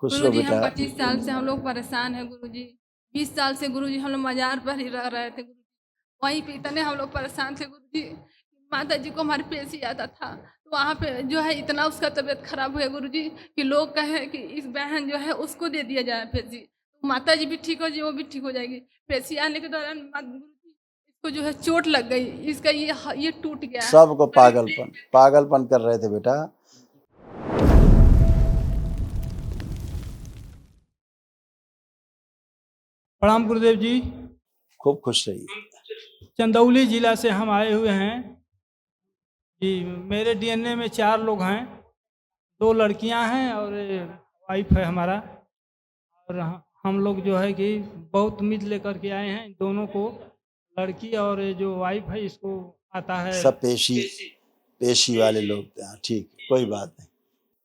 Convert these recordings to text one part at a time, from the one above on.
खुश रहो गुरुजी, हम बेटा। 25 साल से हम लोग परेशान हैं गुरुजी। 20 साल से गुरुजी हम लोग मजार पर ही रह रहे थे गुरुजी। वहीं पे इतने हम लोग परेशान थे गुरुजी। माता जी को हमारे पेशी आता था, तो वहाँ पे जो है इतना उसका तबीयत खराब हुआ गुरुजी कि लोग कहे कि इस बहन जो है उसको दे दिया जाए पेशी, तो माता जी भी ठीक हो जी, वो भी ठीक हो जाएगी। पेशी आने के दौरान गुरुजी इसको जो है चोट लग गई, इसका ये टूट गया है। सबको पागलपन पागलपन कर रहे थे बेटा। प्रणाम गुरुदेव जी। खूब खुश रहिए। चंदौली जिला से हम आए हुए हैं जी। मेरे डीएनए में 4 लोग हैं, 2 लड़कियां हैं और वाइफ है हमारा। और हम लोग जो है कि बहुत उम्मीद लेकर के आए हैं दोनों को, लड़की और जो वाइफ है इसको आता है। सब पेशी वाले लोग थे। हाँ, ठीक है, कोई बात नहीं।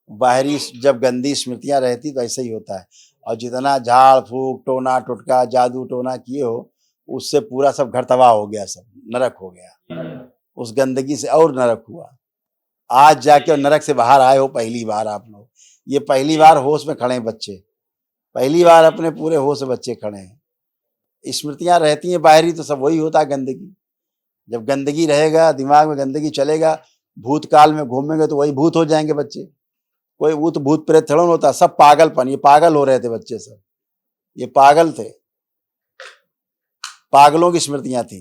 बाहरी जब गंदी स्मृतियां रहती तो ऐसा ही होता है। और जितना झाड़ फूक टोना टुटका जादू टोना किए हो, उससे पूरा सब घर तबाह हो गया, सब नरक हो गया। उस गंदगी से और नरक हुआ। आज जाके नरक से बाहर आए हो पहली बार आप लोग। ये पहली बार होश में खड़े हैं बच्चे, पहली बार अपने पूरे होश में बच्चे खड़े हैं। स्मृतियां रहती हैं बाहरी तो सब वही होता है गंदगी। जब गंदगी रहेगा, दिमाग में गंदगी चलेगा, भूतकाल में घूमेंगे तो वही भूत हो जाएंगे बच्चे। कोई वो तो भूत प्रेत थोड़ा होता, सब पागलपन। ये पागल हो रहे थे बच्चे सब, ये पागल थे। पागलों की स्मृतियां थी।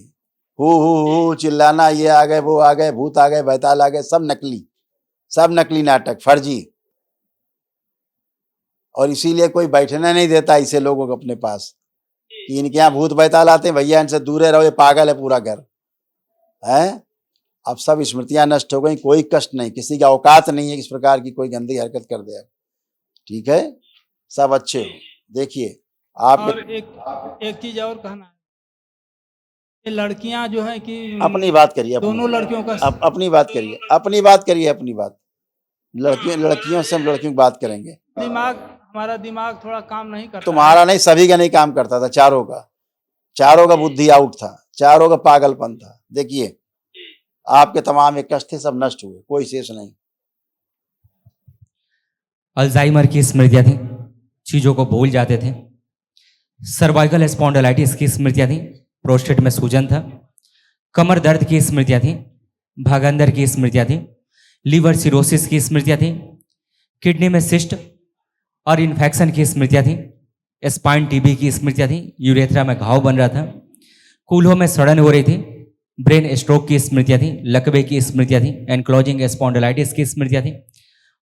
हु चिल्लाना, ये आ गए वो आ गए, भूत आ गए बैताल आ गए, सब नकली नाटक, फर्जी। और इसीलिए कोई बैठने नहीं देता ऐसे लोगों को अपने पास कि इनके यहाँ भूत बैताल आते हैं, भैया इनसे दूर रहो, ये पागल है पूरा घर है। अब सब स्मृतियां नष्ट हो गई, कोई कष्ट नहीं, किसी का औकात नहीं है इस प्रकार की कोई गंदी हरकत कर दे। अब ठीक है, सब अच्छे हो। देखिए आप और एक चीज और कहना है, ये लड़कियां जो है कि अपनी बात करिए, दोनों लड़कियों का अपनी बात करिए, अपनी बात करिए, अपनी बात। लड़कियों से हम लड़कियों की बात करेंगे। हमारा दिमाग थोड़ा काम नहीं करता। तुम्हारा नहीं, सभी का नहीं काम करता था, चारों का बुद्धि आउट था, चारों का पागलपन था। देखिए आपके तमाम एक कष्ट थे, सब नष्ट हुए, कोई शेष नहीं। अल्जाइमर की स्मृतियां थी, चीजों को भूल जाते थे। सर्वाइकल स्पॉन्डिलाइटिस की स्मृतियां थी, प्रोस्टेट में सूजन था। कमर दर्द की स्मृतियां थी, भागंदर की स्मृतियां थी। लीवर सिरोसिस की स्मृतियां थी, किडनी में सिस्ट और इन्फेक्शन की स्मृतियां थी। स्पाइन टीबी की स्मृतियां थी, यूरेथ्रा में घाव बन रहा था। कूल्हों में सड़न हो रही थी। ब्रेन स्ट्रोक की स्मृतियां थी, लकवे की स्मृतियां थी, एनक्लोजिंग स्पॉन्डिलाइटिस की स्मृतियां थी।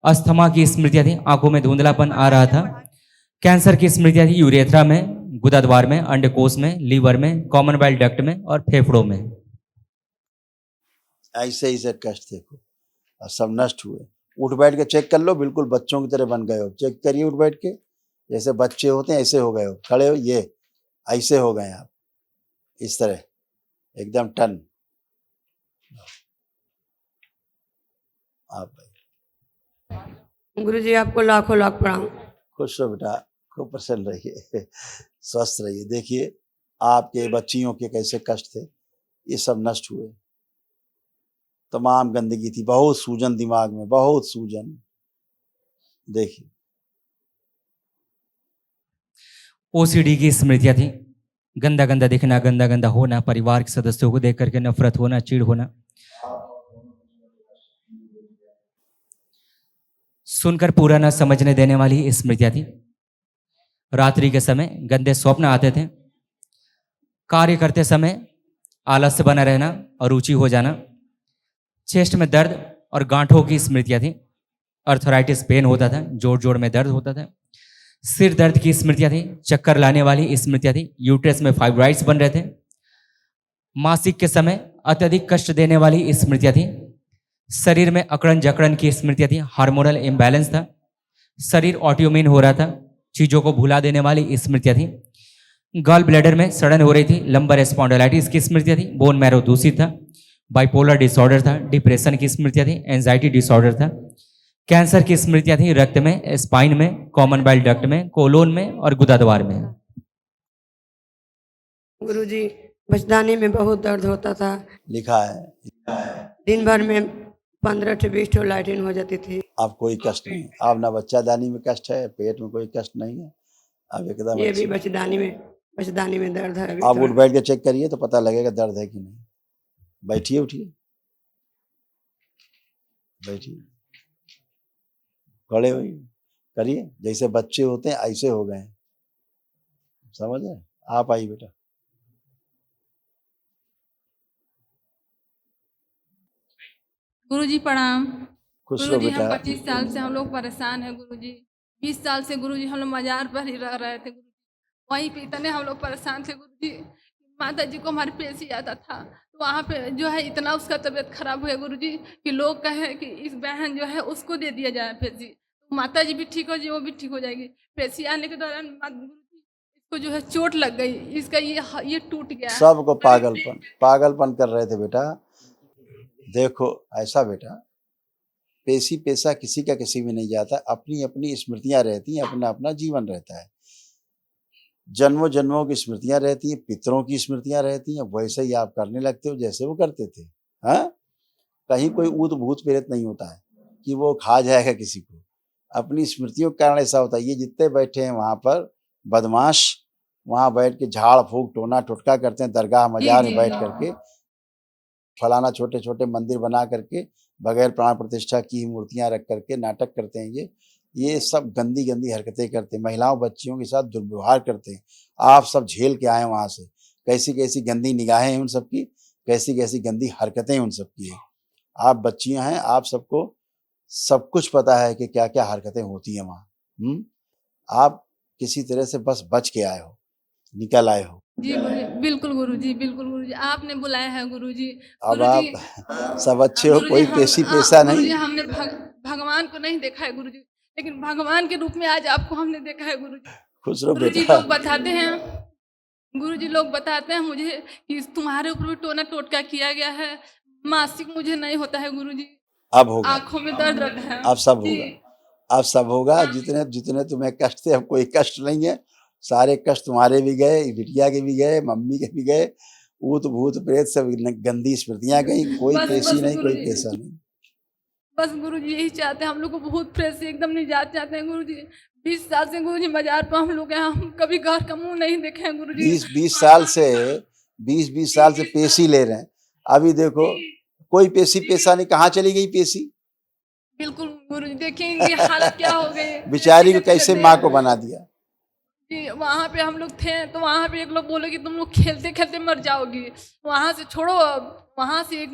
अस्थमा की स्मृतियां थी, आंखों में धुंधलापन आ रहा था। कैंसर की स्मृतियां थी, यूरेथ्रा में, गुदाद्वार में, अंडकोश में, लीवर में, कॉमन बाइल डक्ट में और फेफड़ों में। ऐसे कष्ट थे और सब नष्ट हुए। उठ बैठ के चेक कर लो, बिल्कुल बच्चों की तरह बन गए हो। चेक करिए उठ बैठ के, जैसे बच्चे होते हैं ऐसे हो गए हो। खड़े हो, ये ऐसे हो गए आप, इस तरह एकदम टन। आप गुरुजी आपको लाखों लाख प्रणाम। खुश रहो बेटा, खूब प्रसन्न रहिए, स्वस्थ रहिए। देखिए आपके बच्चियों के कैसे कष्ट थे, ये सब नष्ट हुए। तमाम गंदगी थी, बहुत सूजन दिमाग में, बहुत सूजन। देखिए ओसीडी की स्मृतियां थी, गंदा गंदा दिखना, गंदा गंदा होना, परिवार के सदस्यों को देख करके नफरत होना, चिढ़ होना। सुनकर पूरा न समझने देने वाली स्मृतियां थी। रात्रि के समय गंदे स्वप्न आते थे। कार्य करते समय आलस्य बना रहना और रुचि हो जाना। चेस्ट में दर्द और गांठों की स्मृतियां थी। अर्थराइटिस पेन होता था, जोड़ जोड़ में दर्द होता था। सिर दर्द की स्मृतियां थी, चक्कर लाने वाली स्मृतियां थी। यूट्रस में फाइब्राइड्स बन रहे थे। मासिक के समय अत्यधिक कष्ट देने वाली स्मृतियां थी। शरीर में अकड़न जकड़न की स्मृतियां थी, हार्मोनल इम्बैलेंस था। शरीर ऑटोइम्यून हो रहा था, चीजों को भुला देने वाली स्मृतियां थी। गॉल ब्लैडर में सड़न हो रही थी, लंबर स्पॉन्डिलाइटिस की स्मृतियां थी। बोन मैरो दूषित था। बाइपोलर डिसऑर्डर था, डिप्रेशन की स्मृतियां थी, एंजाइटी डिसऑर्डर था। कैंसर की स्मृतियां थी, रक्त में, स्पाइन में, कॉमन बाइल डक्ट में, कोलोन में और गुदाद्वार में। गुरुजी बचदानी में बहुत दर्द होता था, लिखा है। दिन भर में 15 से 20 ठो लाइटिन हो जाती थी। अब कोई कष्ट नहीं, अब ना बच्चादानी में कष्ट है, पेट में कोई कष्ट नहीं है, अब एकदम ये भी अच्छी। बचदानी में दर्द है अभी आप उठ थोड़ा। बैठ के चेक करिए तो पता लगेगा दर्द है कि नहीं। बैठिए, उठिए, बैठिए, खड़े होइए, करिए, जैसे बच्चे होते हैं ऐसे हो गए हैं, समझ रहे? आप आइए बेटा। गुरुजी प्रणाम। खुश रहो गुरुजी हम बेटा। 25 साल से हम लोग परेशान हैं गुरुजी। 20 साल से गुरुजी हम लोग मजार पर ही रह रहे थे गुरुजी। वहीं पे इतने हम लोग परेशान थे गुरुजी, माता जी को हमारे पेशी आता था, तो वहाँ पे जो है इतना उसका तबीयत खराब हुआ गुरुजी कि लोग कहे कि इस बहन जो है उसको दे दिया जाए पेशी, तो माता जी भी ठीक हो जाए, वो भी ठीक हो जाएगी। पेशी आने के दौरान गुरुजी इसको जो है चोट लग गई, इसका ये टूट गया। सबको पागलपन कर रहे थे बेटा। देखो ऐसा बेटा, पेशी पेशा किसी का किसी में नहीं जाता, अपनी अपनी स्मृतियां रहती हैं, अपना अपना जीवन रहता है, जन्मों जन्मों की स्मृतियां रहती हैं, पितरों की स्मृतियां रहती हैं, वैसे ही आप करने लगते हो जैसे वो करते थे। हाँ, कहीं कोई ऊत भूत प्रेत नहीं होता है कि वो खा जाएगा किसी को, अपनी स्मृतियों के कारण ऐसा होता है। ये जितने बैठे हैं वहां पर बदमाश, वहां बैठ के झाड़ फूक टोना टुटका करते हैं, दरगाह मजार में बैठ करके फलाना छोटे छोटे मंदिर बना करके बगैर प्राण प्रतिष्ठा की मूर्तियां रख करके नाटक करते हैं। ये सब गंदी गंदी हरकतें करते हैं, महिलाओं बच्चियों के साथ दुर्व्यवहार करते हैं। आप सब झेल के आए वहां से, कैसी कैसी गंदी निगाहें हैं उन सबकी, कैसी कैसी गंदी हरकतें उन सबकी हैं। आप बच्चियां हैं, आप सबको सब कुछ पता है कि क्या क्या हरकतें होती हैं वहाँ। आप किसी तरह से बस बच के आए हो, निकल आए हो। जी गुरुजी, बिल्कुल गुरुजी, बिल्कुल गुरुजी, आपने बुलाया है गुरुजी। अब गुरुजी आप सब अच्छे हो, गुरुजी कोई पेशी पेशा गुरुजी नहीं। हमने भगवान को नहीं देखा है गुरुजी, लेकिन भगवान के रूप में आज आपको हमने देखा है गुरुजी। खुश रहो गुरुजी बेटा। लोग बताते हैं, गुरुजी लोग बताते हैं मुझे कि तुम्हारे ऊपर भी टोना टोटका किया गया है, मासिक मुझे नहीं होता है गुरुजी, अब होगा, आंखों में दर्द रहता है। अब सब जी, होगा, अब सब होगा। जितने जितने तुम्हें कष्ट थे अब कोई कष्ट नहीं है, सारे कष्ट तुम्हारे भी गए, बिटिया के भी गए, मम्मी के भी गए, ऊत भूत प्रेत सब गंदी स्मृतियां गई, कोई बस पेशी बस नहीं, कोई गुरुजी, पेशा नहीं। बस गुरुजी यही चाहते हैं, हम लोग को बहुत फ्रेश से एकदम निजात चाहते हैं गुरुजी। 20 साल से गुरुजी मजार पर हम लोग हैं, हम कभी घर का मुंह नहीं देखे हैं गुरुजी। 20 साल से 20 साल से पेशी ले रहे हैं। अभी देखो कोई पेशी पेशा नहीं, कहाँ चली गई पेशी? बिल्कुल गुरुजी, देखिए इनकी हालत क्या हो गई। बेचारी को कैसे माँ को बना दिया। जी, वहाँ पे हम लोग थे तो वहाँ पे एक लोग बोले कि तुम लोग खेलते खेलते मर जाओगी, वहाँ से छोड़ो, वहाँ से एक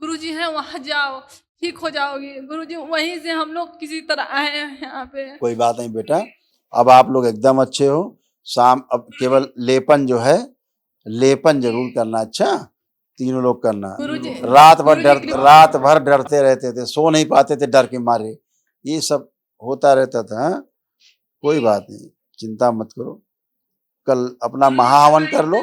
गुरुजी हैं वहाँ जाओ, ठीक हो जाओगी। गुरुजी वहीं से हम लोग किसी तरह आए हैं यहाँ पे। कोई बात नहीं बेटा, अब आप लोग एकदम अच्छे हो। शाम अब केवल लेपन जो है, लेपन जरूर करना, अच्छा तीनों लोग करना। गुरुजी रात भर डरते रहते थे, सो नहीं पाते थे डर के मारे, ये सब होता रहता था। हाँ? कोई बात नहीं, चिंता मत करो। कल अपना महाहवन कर लो,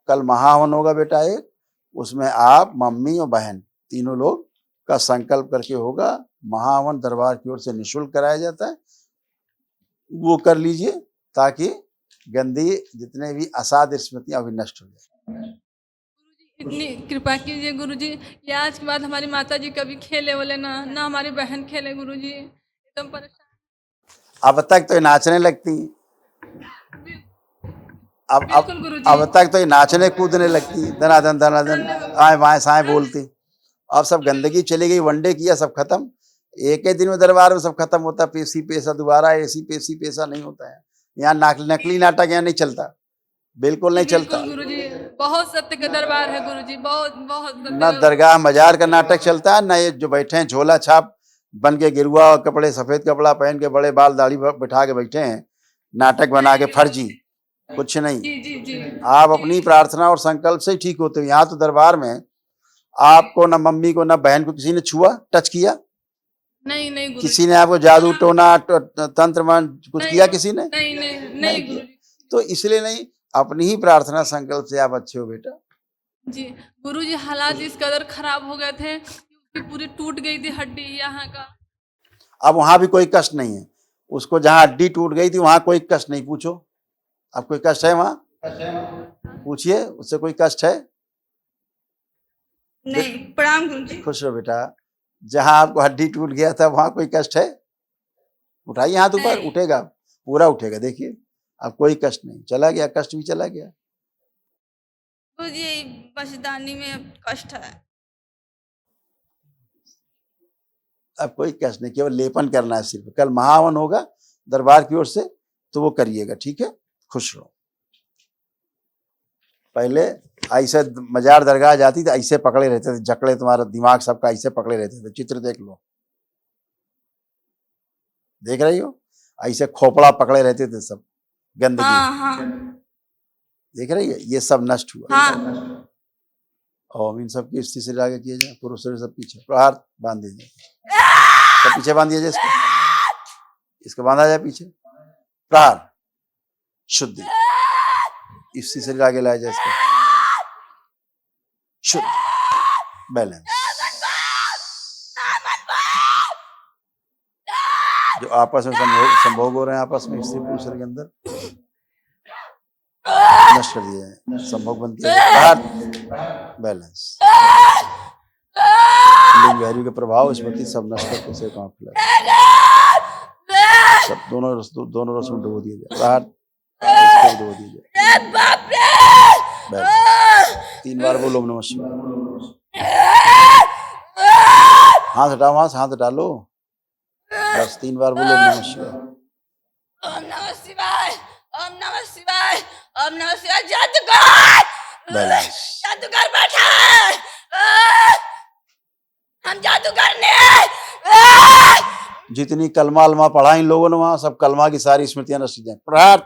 कल महाहवन होगा बेटा एक, उसमें आप मम्मी और बहन तीनों लोग का संकल्प करके होगा। महाहवन दरबार की ओर से निःशुल्क कराया जाता है, वो कर लीजिए ताकि गंदी जितने भी असाध स्मृतियां अभी नष्ट हो जाए। इतनी कृपा कीजिए गुरुजी कि आज के बाद हमारी माता जी कभी खेले वाले ना हमारी बहन खेले गुरुजी, एकदम परेशान। अब तक तो ये नाचने लगती, बिल्कुल गुरुजी। अब तक तो ये नाचने कूदने लगती, धनाधन आए बाएं साएं बोलती। अब सब गंदगी चली गई, वनडे किया, सब खत्म। एक ही दिन में दरबार में सब खत्म होता। पेशी पेशा दोबारा ऐसी पेशी पेशा नहीं होता है यहाँ। नकली नाटक यहाँ नहीं चलता, बिल्कुल नहीं चलता। बिल्कुल गुरुजी, बहुत सत्य का दरबार है गुरुजी, बहुत बहुत न दरगाह मजार का नाटक चलता है, न ये जो बैठे हैं झोला छाप बन के, गिरुआ और कपड़े सफेद कपड़ा पहन के, बड़े बाल दाढ़ी बिठा के बैठे हैं, नाटक बना के फर्जी, कुछ नहीं। जी जी जी, आप अपनी प्रार्थना और संकल्प से ही ठीक होते हो। यहाँ तो दरबार में आपको न मम्मी को न बहन को किसी ने छुआ, टच किया? नहीं नहीं गुरुजी, किसी ने आपको जादू टोना तंत्र मंत्र कुछ किया किसी ने? नहीं नहीं नहीं गुरुजी। तो इसलिए नहीं, अपनी ही प्रार्थना संकल्प से आप अच्छे हो बेटा। जी गुरुजी, हालात इस कदर खराब हो गए थे कि पूरी टूट गई थी हड्डी यहाँ का। अब वहां भी कोई कष्ट नहीं है, उसको जहां हड्डी टूट गई थी वहां कोई कष्ट नहीं। पूछो अब कोई कष्ट है वहां? पूछिए उससे, कोई कष्ट है? नहीं, प्रणाम गुरुजी। खुश रहो बेटा। जहां आपको हड्डी टूट गया था वहां कोई कष्ट है? उठाइए हाथ ऊपर, नहीं। उठेगा, पूरा उठेगा। देखिए अब कोई कष्ट नहीं, चला गया, कष्ट भी चला गया। गुरुजी बचदानी में कष्ट है। अब कोई कष्ट नहीं, केवल लेपन करना है सिर्फ। कल महाहवन होगा दरबार की ओर से, तो वो करिएगा, ठीक है? खुश रहो। पहले ऐसे मजार दरगाह जाती तो ऐसे पकड़े रहते थे, जकड़े, तुम्हारा दिमाग सबका ऐसे पकड़े रहते थे। चित्र देख लो, देख रही हो? ऐसे खोपड़ा पकड़े रहते थे सब, गंदगी। हाँ देख रही है? ये सब नष्ट हुआ। हाँ। और इन सब की स्थिति से आगे किए जाए, पुरुष शरीर सब पीछे, प्रहार बांध दीजिए, सब पीछे बांध दिया जाए, इसको बांधा जाए पीछे, प्रहार, शुद्धि, स्थिति से आगे लाया जाए, इसको शुद्ध, बैलेंस। जो आपस में संभोग हो रहे हैं, आपस में स्त्री पुरुष के अंदर, नष्ट कर दिया है, संभोग बंद किया है, प्रहार, बैलेंस। लिंग वैरू के प्रभाव स्मृति सब नष्ट करके से काम खिला, सब दोनों रस में डुबो दिया जाए, प्रहार, इसको डुबो दिया जाए, बैलेंस। 3 बार बोलो ओम नमः शिवाय। हाथ हटाओ, वहां से हाथ हटा लो, बस 3 बार बोलो ओम नमः शिवाय। ओम नमः शिवाय, ओम नमः शिवाय, ओम नमः शिवाय। जादूगर, बैलेंस। जादूगर बैठा है, हम जादूगर ने। जितनी कलमा अलमा पढ़ा इन लोगों ने वहां, सब कलमा की सारी स्मृतियां नष्ट की जाए, प्रहार।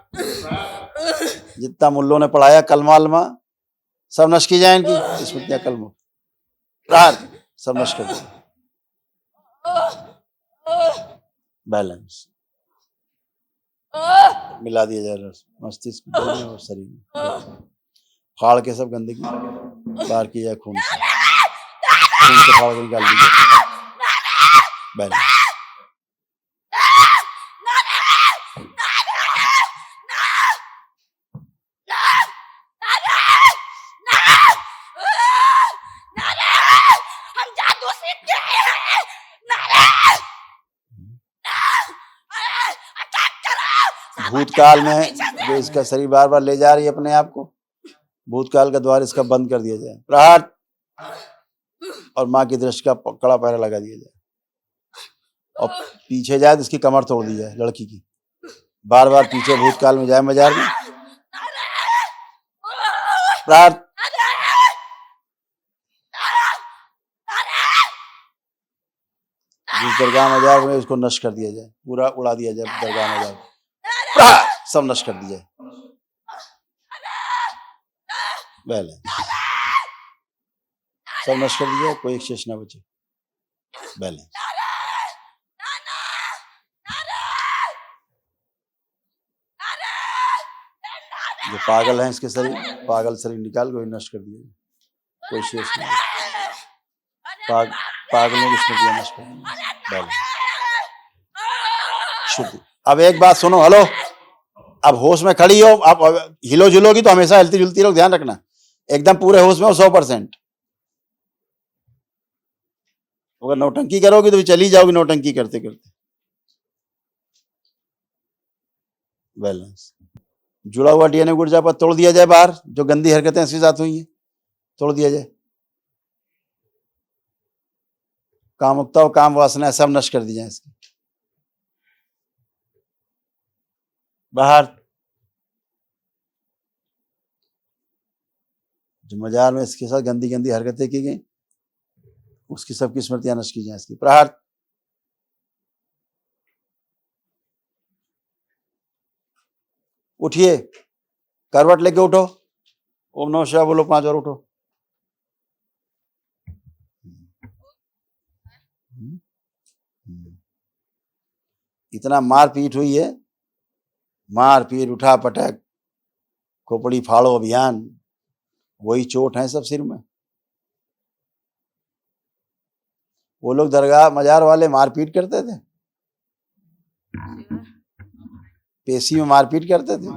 जितना मुल्लों ने पढ़ाया कलमा अलमा, सब नष्ट की जाए, इनकी स्मृतियां कलमा, प्रहार, सब नष्ट कर दो, बैलेंस। मिला दिया जाए रस मस्तिष्क में और शरीर में, फाड़ के सब गंदगी बाहर की जाए, खून से फाड़ के निकाल दीजिए, बैलेंस। हम जादू सीख गए हैं। भूतकाल में जो इसका शरीर बार बार ले जा रही है अपने आप को, भूतकाल का द्वार इसका बंद कर दिया जाए, प्रहार, और माँ की दृष्टि का कड़ा पहरा लगा दिया जाए, और पीछे जाए तो इसकी कमर तोड़ दी जाए, लड़की की। बार बार पीछे भूतकाल में जाए मजार में, प्रहार, जिस दरगाह मजार में उसको नष्ट कर दिया जाए, पूरा उड़ा दिया जाए दरगाह मजार, प्रहार, सब नष्ट कर दिया जाए, बैलेंस। सब नष्ट कर दिया, कोई एक शेष ना बचे, बैलेंस। जो पागल हैं इसके शरीर, पागल शरीर निकाल कोई नष्ट कर दिया, कोई शेष नहीं, पागलों की स्मृतियां नष्ट कर दिया, बैलेंस, शुद्ध। अब एक बात सुनो, हेलो, अब होश में खड़ी हो, अब हिलो जुलोगी तो हमेशा हिलती जुलती रहो, ध्यान रखना, एकदम पूरे होश में हो 100%। अगर नौटंकी करोगी तो भी चली जाओगी नौटंकी करते करते, बैलेंस। जुड़ा हुआ डीएनए गुर्जा पर तोड़ दिया जाए बाहर, जो गंदी हरकतें इसके साथ हुई हैं तोड़ दिया जाए, कामुकता और काम वासना सब नष्ट कर दी जाए इसकी, बाहर। जो मजार में इसके साथ गंदी गंदी हरकतें की गई, उसकी सबकी स्मृतियां नष्ट की जाए इसकी, प्रहार। उठिए, करवट लेके उठो, ओम नमः शिवाय बोलो, 5 और उठो। इतना मार पीट हुई है, मार पीट, उठा पटक, खोपड़ी फाड़ो अभियान, वही चोट है सब सिर में। वो लोग दरगाह मजार वाले मारपीट करते थे, पेशी में मारपीट करते थे।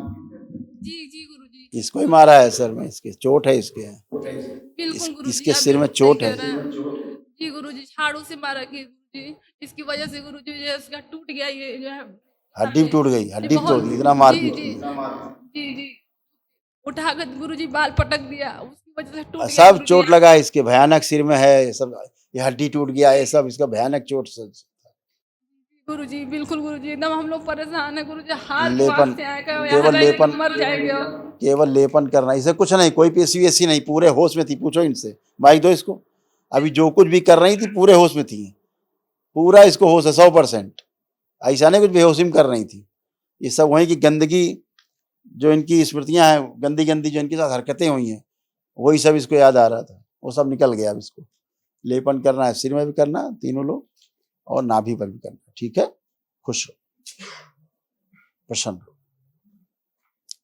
जी जी गुरुजी, इसको ही मारा है सर में, इसके चोट है, इसके बिल्कुल गुरुजी, इसके आप सिर में बिल्कुल चोट सही है। कह रहे हैं। जी गुरुजी, झाड़ू से मारा कि गुरुजी इसकी वजह से गुरुजी जो है इसका टूट गया ये जो है हड्डी भी टूट गई, जी हड्डी भी बहुत तोड़ दी, इतना मार जी पीट जी की। जी जी उठाकर गुरुजी बाल पटक दिया उसकी वजह से टूट गया सब गुरुजी। चोट लगा है इसके, भयानक सिर में है ये सब, ये हड्डी टूट गया, ये सब इसका भयानक चोट से। गुरुजी बिल्कुल गुरुजी एकदम हम लोग परेशान है गुरुजी हाथ लेपन, पास से आएगा यहाँ केवल रहेंगे लेपन, तो मर जाएंगे अब। केवल लेपन करना, इसे कुछ नहीं, कोई पेशी वेशी नहीं, पूरे होश में थी। पूछो इनसे, माइक दो इसको। अभी जो कुछ भी कर रही थी पूरे होश में थी, पूरा इसको होश है 100%। ऐसा नहीं कुछ बेहोशी में कर रही थी। ये सब वहीं की गंदगी, जो इनकी स्मृतियां हैं, गंदी गंदी जो इनके साथ हरकतें हुई हैं, वही सब इसको याद आ रहा था, वो सब निकल गया। अब इसको लेपन करना है, सिर में भी करना, तीनों लोग, और नाभि पर भी करना। ठीक है, खुश हो, प्रसन्न हो।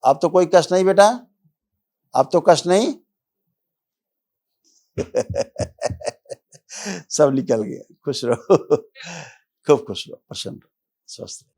अब तो कोई कष्ट नहीं बेटा, अब तो कष्ट नहीं। सब निकल गया, खुश रहो, खूब खुश रहो, प्रसन्न रहो, स्वस्थ रहो।